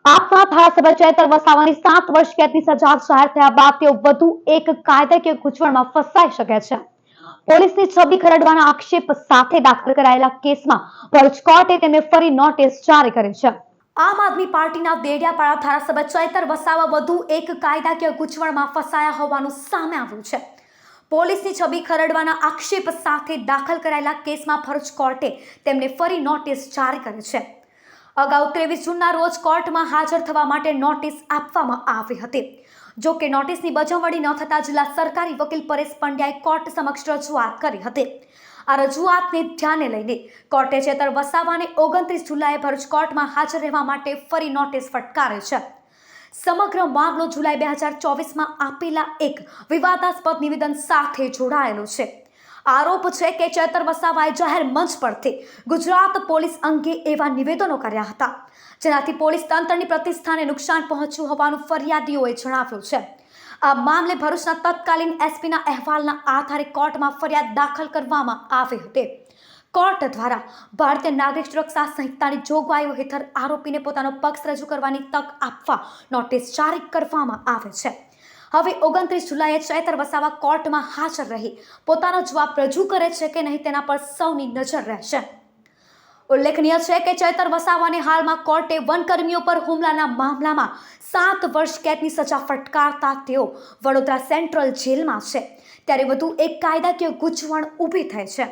આપના ધારાસભ્ય ચૈતર વસાવાની 7 વર્ષ કેદની સજા જાહેર થયા બાદ તેઓ વધુ એક કાયદાકીય ગૂંચવણમાં ફસાઈ શકે છે. પોલીસની છબી ખરડવાના આક્ષેપ સાથે દાખલ કરાયેલા કેસમાં ભરૂચ કોર્ટે તેમને ફરી નોટિસ જારી કરી છે. આમ આદમી પાર્ટીના દેડિયાપાડા ધારાસભ્ય ચૈતર વસાવા વધુ એક કાયદાકીય ગૂંચવણમાં ફસાયા હોવાનું સામે આવ્યું છે. પોલીસની છબી ખરડવાના આક્ષેપ સાથે દાખલ કરાયેલા કેસમાં ભરૂચ કોર્ટે તેમને ફરી નોટિસ જારી કરી છે. અગાઉ 23 જૂનના રોજ કોર્ટમાં હાજર થવા માટે નોટિસ આપવામાં આવી હતી. જો કે નોટિસની બજાવણી ન થતા જિલ્લા સરકારી વકીલ પરેશ પંડ્યાએ કોર્ટ સમક્ષ રજૂઆત કરી હતી. આ રજૂઆતને ધ્યાને લઈને કોર્ટે ચૈતર વસાવાને 29 જુલાઈએ ભરૂચ કોર્ટમાં હાજર રહેવા માટે ફરી નોટિસ ફટકારી છે. સમગ્ર મામલો જુલાઈ 2024માં આપેલા એક વિવાદાસ્પદ નિવેદન સાથે જોડાયેલો છે. આરોપ છે કે ચૈતર વસાવાએ જાહેર મંચ પરથી ગુજરાત પોલીસ અંગે એવા નિવેદનો કર્યા હતા જેનાથી પોલીસ તંત્રની પ્રતિષ્ઠાને નુકસાન પહોંચ્યું હોવાનું ફરિયાદીઓએ જણાવ્યું છે. આ મામલે ભરૂચના તત્કાલીન એસપીના અહેવાલના આધારે કોર્ટમાં ફરિયાદ દાખલ કરવામાં આવી હતી. કોર્ટ દ્વારા ભારતીય નાગરિક સુરક્ષા સંહિતાની જોગવાઈઓ હેઠળ આરોપીને પોતાનો પક્ષ રજૂ કરવાની તક આપવા નોટિસ જારી કરવામાં આવે છે. હવે 29 જુલાઈએ ચૈતર વસાવા કોર્ટમાં હાજર રહી પોતાનો જવાબ રજૂ કરે છે કે નહીં તેના પર સૌની નજર રહેશે. ઉલ્લેખનીય છે કે ચૈતર વસાવાને હાલમાં કોર્ટે વનકર્મીઓ પર હુમલાના મામલામાં 7 વર્ષ કેદની સજા ફટકારતા તેઓ વડોદરા સેન્ટ્રલ જેલમાં છે. ત્યારે વધુ એક કાયદાકીય ગૂંચવણ ઊભી થઈ છે.